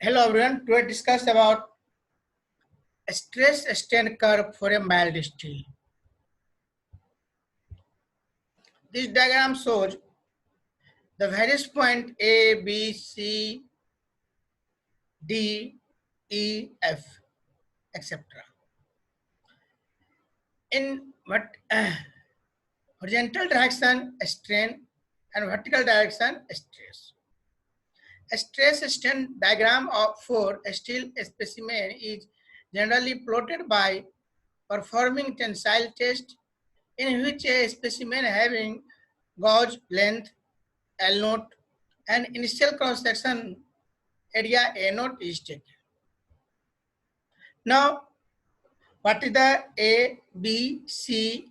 Hello everyone. Today discuss about a stress strain curve for a mild steel. This diagram shows the various point A, B, C, D, E, F, etc. In what horizontal direction strain and vertical direction stress. A stress strain diagram for a steel specimen is generally plotted by performing tensile test in which a specimen having gauge length L naught and initial cross section area A naught is taken. Now, what is the A, B, C,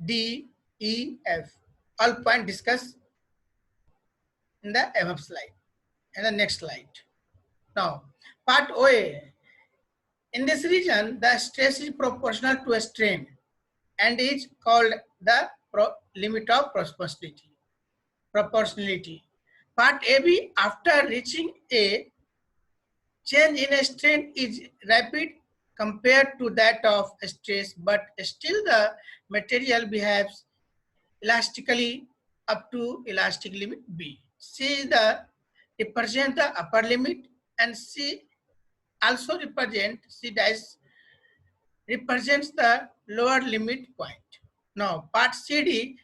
D, E, F? All point discussed in the above slide and the next slide. Now, part OA. In this region, the stress is proportional to a strain and is called the limit of proportionality. Part AB, after reaching A, change in a strain is rapid compared to that of stress, but still the material behaves elastically up to elastic limit B. C represent the upper limit and C also represents the lower limit point. Now part CD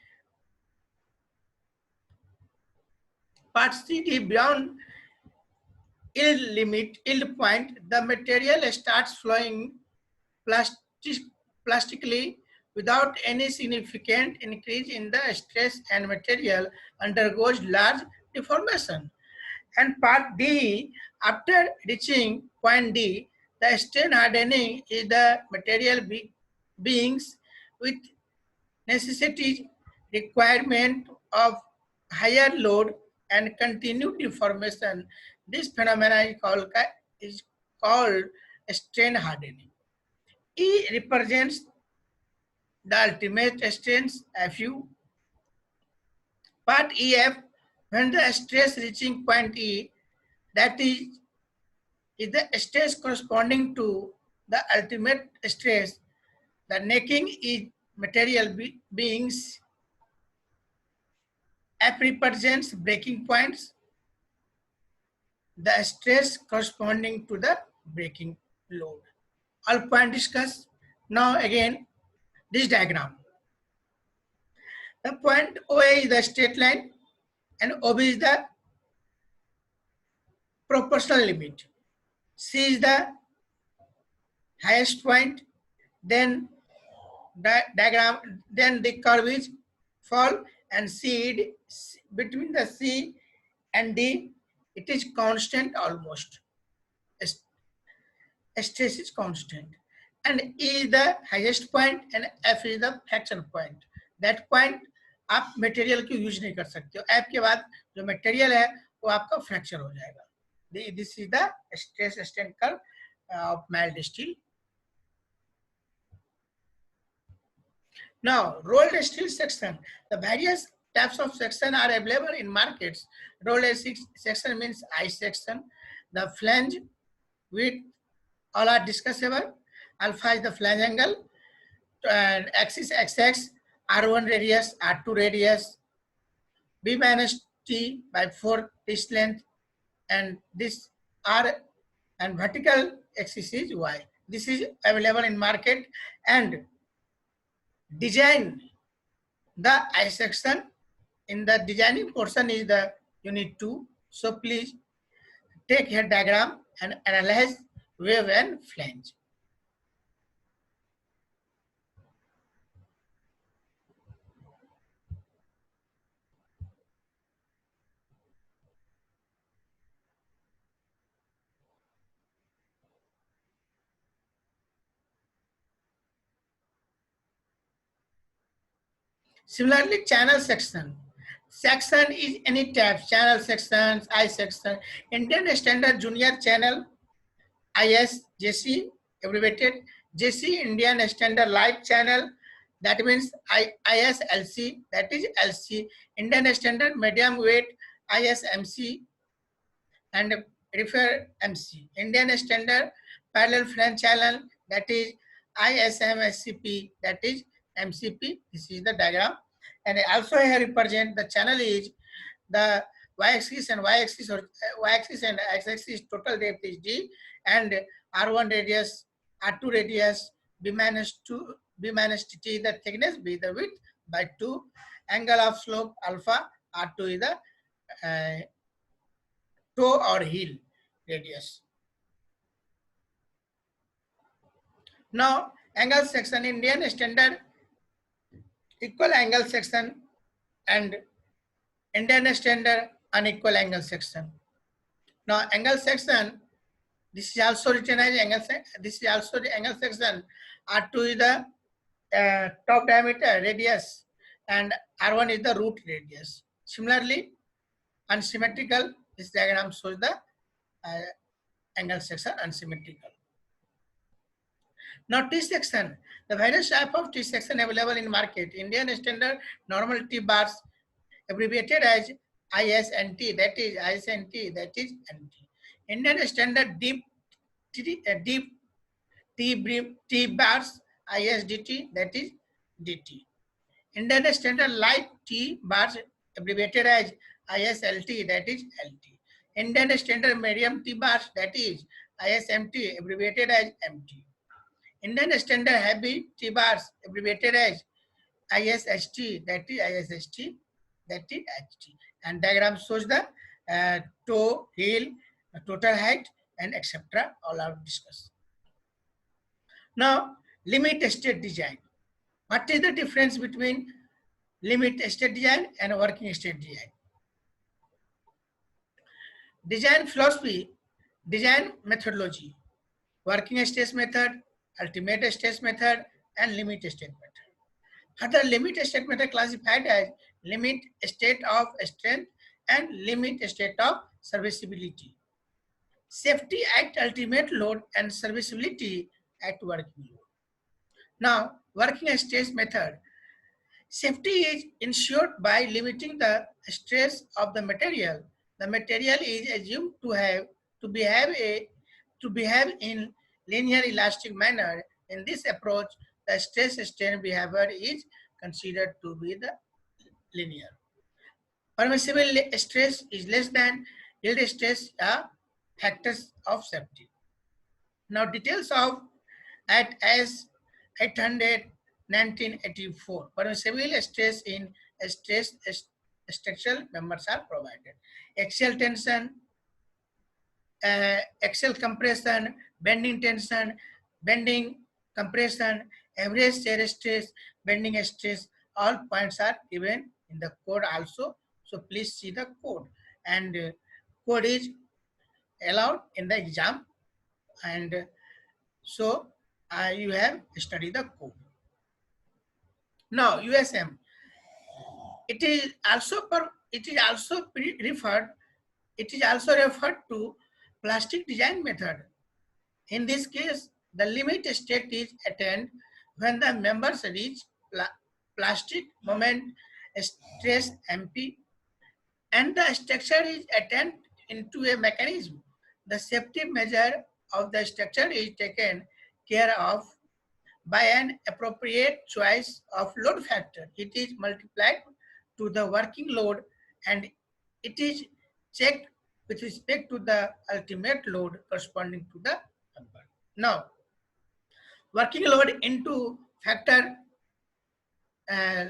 beyond yield point, the material starts flowing plastically without any significant increase in the stress and material undergoes large deformation. And part D, after reaching point D, the strain hardening is the material beings with necessity requirement of higher load and continued deformation. This phenomenon is called strain hardening. E represents the ultimate strains Fu. Part EF, when the stress reaching point E, that is the stress corresponding to the ultimate stress. The necking is material beings. F represents breaking points, the stress corresponding to the breaking load. All point discussed. Now again, this diagram. The point OA is the straight line and OB is the proportional limit. C is the highest point, then the curve is fall and C between the C and D, it is constant almost. Stress is constant. And E is the highest point and F is the fracture point. That point आप material को use नहीं कर सकते हो. F के बाद जो material है वो आपका फ्रैक्चर हो जाएगा. This is the stress strain curve of mild steel. Now, rolled steel section. The various types of section are available in markets. Rolled section means I section. The flange width all are discussable. Alpha is the flange angle, and axis XX, R1 radius, R2 radius, B minus T by 4 this length, and this R and vertical axis is Y. This is available in market. And design the I section. In the designing portion is the unit 2. So please take here diagram and analyze wave and flange. Similarly, channel section. Section is any type, channel sections, I section. Indian Standard Junior Channel, IS, JC, abbreviated. JC, Indian Standard Light Channel, that means ISLC, that is LC. Indian Standard Medium Weight, ISMC. And refer MC. Indian Standard Parallel Flange Channel, that is ISMSCP, that is MCP. This is the diagram. And also here represent the channel is the y-axis and y-axis, or y-axis and x-axis total depth is d, and r1 radius, r2 radius, b minus 2, b minus t the thickness, b the width by 2, angle of slope alpha, r2 is the toe or heel radius. Now angle section, Indian Standard equal angle section and Indian Standard unequal angle section. Now angle section, this is also written as angle section. This is also the angle section. R2 is the top diameter radius and R1 is the root radius. Similarly, unsymmetrical, this diagram shows the angle section unsymmetrical. Now T section, the various type of T section available in market. Indian Standard normal T bars abbreviated as ISNT, that is ISNT, that is NT. Indian Standard deep T bars ISDT, that is DT. Indian Standard light T bars abbreviated as ISLT, that is LT. Indian Standard medium T bars, that is ISMT, abbreviated as MT. Indian Standard heavy T bars abbreviated as ISHT, that is ISHT, that is HT. And diagram shows the toe, heel, total height, and etc. all are discussed. Now, limit state design. What is the difference between limit state design and working state design? Design philosophy, design methodology, working state method, ultimate state method, and limit state method. Further, limit state method classified as limit state of strength and limit state of serviceability. Safety at ultimate load and serviceability at working load. Now, working state method. Safety is ensured by limiting the stress of the material. The material is assumed to behave in linear elastic manner. In this approach, the stress strain behavior is considered to be the linear. Permissible stress is less than yield stress are factors of safety. Now details of at S 800 1984 permissible stress in stress structural members are provided. Axial tension, axial compression, bending tension, bending compression, average shear stress, bending stress, all points are given in the code also. So please see the code, and code is allowed in the exam, and so you have studied the code. Now USM, it is also referred to plastic design method. In this case, the limit state is attained when the members reach plastic moment stress MP and the structure is attained into a mechanism. The safety measure of the structure is taken care of by an appropriate choice of load factor. It is multiplied to the working load and it is checked with respect to the ultimate load corresponding to the number. Now, working load into factor,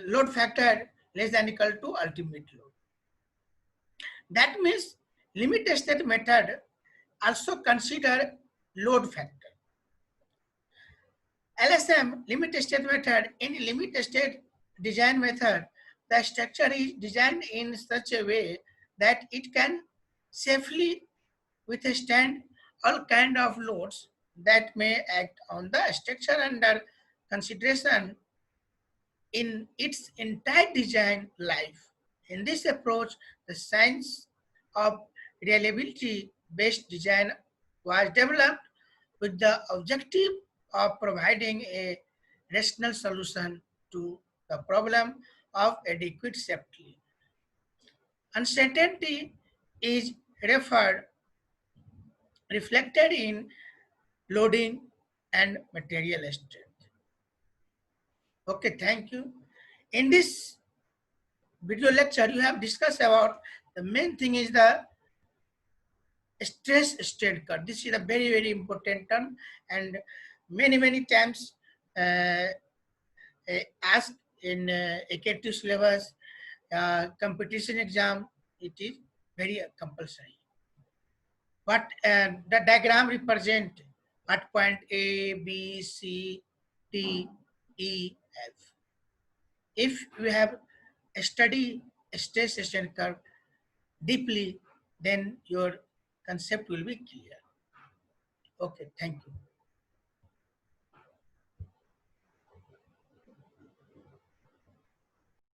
load factor less than equal to ultimate load. That means limit state method also consider load factor. LSM, limit state method. In limit state design method, the structure is designed in such a way that it can safely withstand all kind of loads that may act on the structure under consideration in its entire design life. In this approach, the science of reliability based design was developed with the objective of providing a rational solution to the problem of adequate safety. Uncertainty is referred reflected in loading and material strength. Okay, thank you. In this video lecture, you have discussed about the main thing is the stress strain curve. This is a very important term, and many times uh, asked in AKT syllabus, competition exam. It is very compulsory. What the diagram represent at point A, B, C, D, E, F. If you have study stress strain curve deeply, then your concept will be clear. Okay, thank you.